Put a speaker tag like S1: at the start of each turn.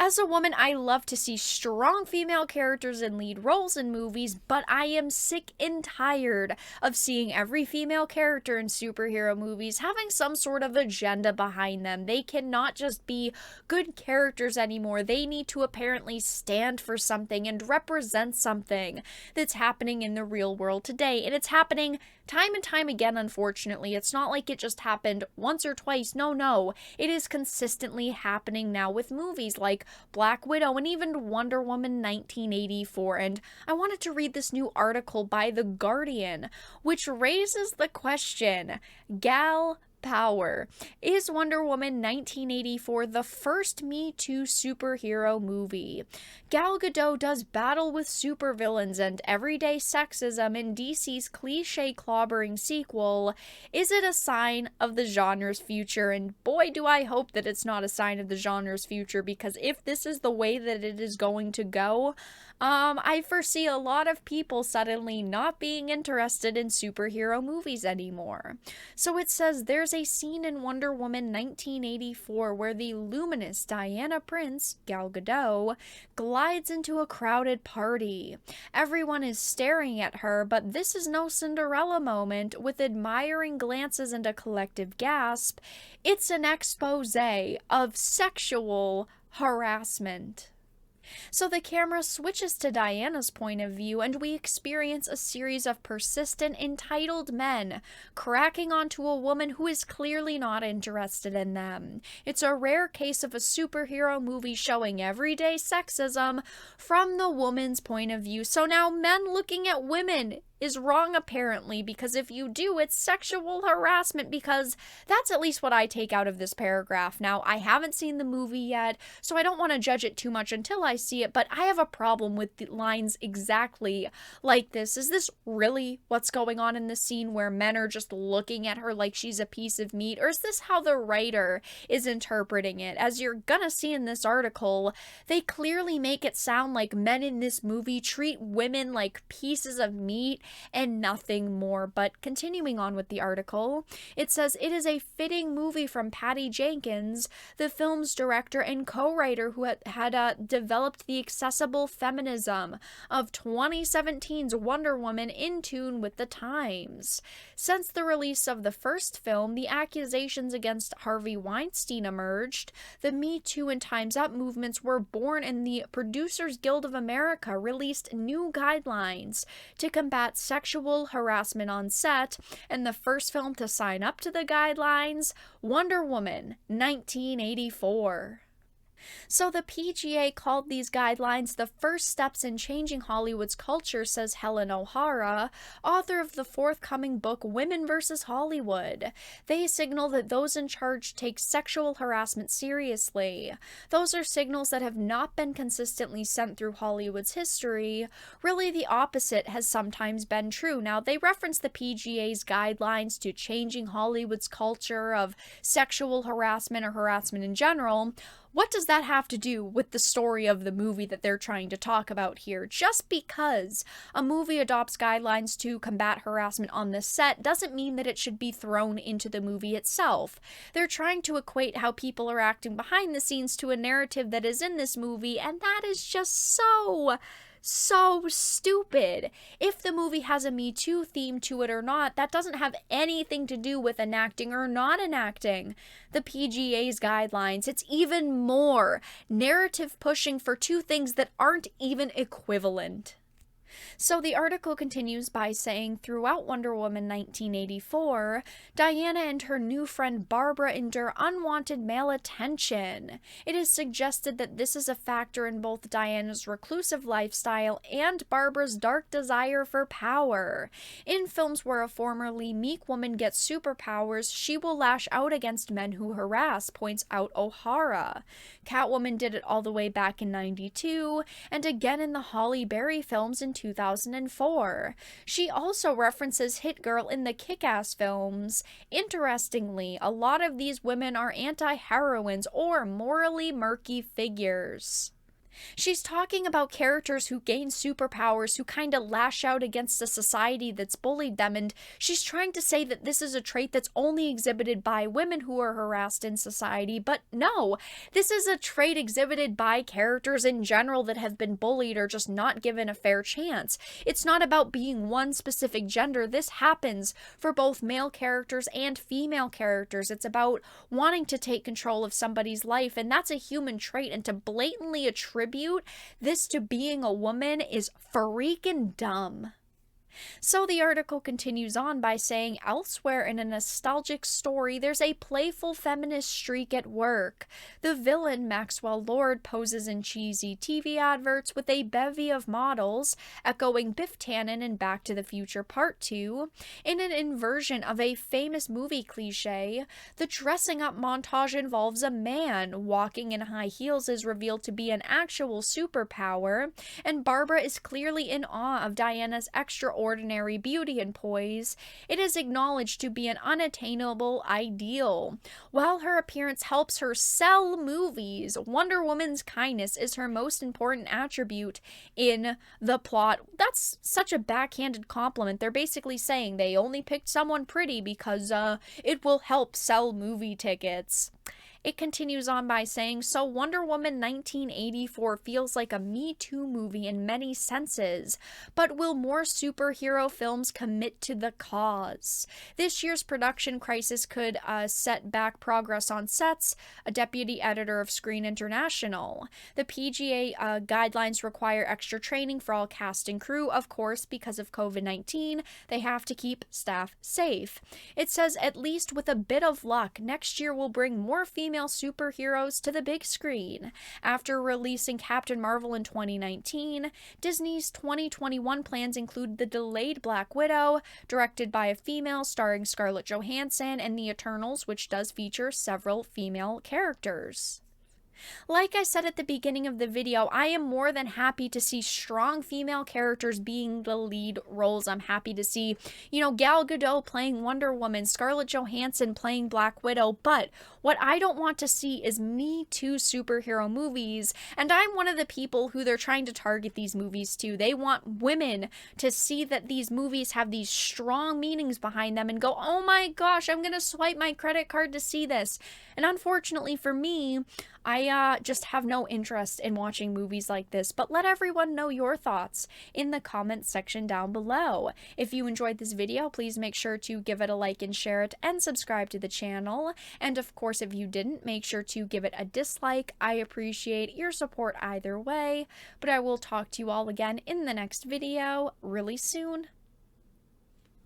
S1: As a woman, I love to see strong female characters in lead roles in movies, but I am sick and tired of seeing every female character in superhero movies having some sort of agenda behind them. They cannot just be good characters anymore. They need to apparently stand for something and represent something that's happening in the real world today. And it's happening time and time again, unfortunately. It's not like it just happened once or twice. No. It is consistently happening now with movies like Black Widow and even Wonder Woman 1984. And I wanted to read this new article by The Guardian, which raises the question, gal power. Is Wonder Woman 1984 the first Me Too superhero movie? Gal Gadot does battle with supervillains and everyday sexism in DC's cliche clobbering sequel. Is it a sign of the genre's future? And boy, do I hope that it's not a sign of the genre's future, because if this is the way that it is going to go, I foresee a lot of people suddenly not being interested in superhero movies anymore. So it says there's a scene in Wonder Woman 1984 where the luminous Diana Prince, Gal Gadot, glides into a crowded party. Everyone is staring at her, but this is no Cinderella moment with admiring glances and a collective gasp. It's an expose of sexual harassment. So the camera switches to Diana's point of view, and we experience a series of persistent, entitled men cracking onto a woman who is clearly not interested in them. It's a rare case of a superhero movie showing everyday sexism from the woman's point of view. So now men looking at women is wrong, apparently, because if you do, it's sexual harassment, because that's at least what I take out of this paragraph. Now, I haven't seen the movie yet, so I don't want to judge it too much until I see it, but I have a problem with the lines exactly like this. Is this really what's going on in the scene where men are just looking at her like she's a piece of meat, or is this how the writer is interpreting it? As you're gonna see in this article, they clearly make it sound like men in this movie treat women like pieces of meat and nothing more. But continuing on with the article, it says it is a fitting movie from Patty Jenkins, the film's director and co-writer who had developed the accessible feminism of 2017's Wonder Woman in tune with the times. Since the release of the first film, the accusations against Harvey Weinstein emerged. The Me Too and Time's Up movements were born, and the Producers Guild of America released new guidelines to combat sexual harassment on set, and the first film to sign up to the guidelines, Wonder Woman 1984. So the PGA called these guidelines the first steps in changing Hollywood's culture, says Helen O'Hara, author of the forthcoming book Women vs. Hollywood. They signal that those in charge take sexual harassment seriously. Those are signals that have not been consistently sent through Hollywood's history. Really, the opposite has sometimes been true. Now, they reference the PGA's guidelines to changing Hollywood's culture of sexual harassment or harassment in general. What does that have to do with the story of the movie that they're trying to talk about here? Just because a movie adopts guidelines to combat harassment on the set doesn't mean that it should be thrown into the movie itself. They're trying to equate how people are acting behind the scenes to a narrative that is in this movie, and that is just so stupid. If the movie has a Me Too theme to it or not, that doesn't have anything to do with enacting or not enacting the PGA's guidelines. It's even more narrative pushing for two things that aren't even equivalent. So the article continues by saying, throughout Wonder Woman 1984, Diana and her new friend Barbara endure unwanted male attention. It is suggested that this is a factor in both Diana's reclusive lifestyle and Barbara's dark desire for power. In films where a formerly meek woman gets superpowers, she will lash out against men who harass, points out O'Hara. Catwoman did it all the way back in '92, and again in the Halle Berry films in 2004. She also references Hit Girl in the Kick-Ass films. Interestingly, a lot of these women are anti-heroines or morally murky figures. She's talking about characters who gain superpowers, who kind of lash out against a society that's bullied them, and she's trying to say that this is a trait that's only exhibited by women who are harassed in society, but no, this is a trait exhibited by characters in general that have been bullied or just not given a fair chance. It's not about being one specific gender. This happens for both male characters and female characters. It's about wanting to take control of somebody's life, and that's a human trait, and to blatantly attribute this to being a woman is freaking dumb. So the article continues on by saying, elsewhere in a nostalgic story, there's a playful feminist streak at work. The villain, Maxwell Lord, poses in cheesy TV adverts with a bevy of models, echoing Biff Tannen in Back to the Future Part 2. In an inversion of a famous movie cliche, the dressing up montage involves a man. Walking in high heels is revealed to be an actual superpower, and Barbara is clearly in awe of Diana's extraordinary beauty and poise. It is acknowledged to be an unattainable ideal. While her appearance helps her sell movies, Wonder Woman's kindness is her most important attribute in the plot. That's such a backhanded compliment. They're basically saying they only picked someone pretty because it will help sell movie tickets. It continues on by saying, so Wonder Woman 1984 feels like a Me Too movie in many senses, but will more superhero films commit to the cause? This year's production crisis could set back progress on sets, a deputy editor of Screen International. The PGA guidelines require extra training for all cast and crew, of course, because of COVID-19. They have to keep staff safe. It says, at least with a bit of luck, next year will bring more female superheroes to the big screen. After releasing Captain Marvel in 2019, Disney's 2021 plans include the delayed Black Widow, directed by a female, starring Scarlett Johansson, and The Eternals, which does feature several female characters. Like I said at the beginning of the video, I am more than happy to see strong female characters being the lead roles. I'm happy to see, Gal Gadot playing Wonder Woman, Scarlett Johansson playing Black Widow, but what I don't want to see is Me Too superhero movies, and I'm one of the people who they're trying to target these movies to. They want women to see that these movies have these strong meanings behind them and go, oh my gosh, I'm gonna swipe my credit card to see this. And unfortunately for me, I just have no interest in watching movies like this, but let everyone know your thoughts in the comments section down below. If you enjoyed this video, please make sure to give it a like and share it and subscribe to the channel. And of course, if you didn't, make sure to give it a dislike. I appreciate your support either way, but I will talk to you all again in the next video really soon.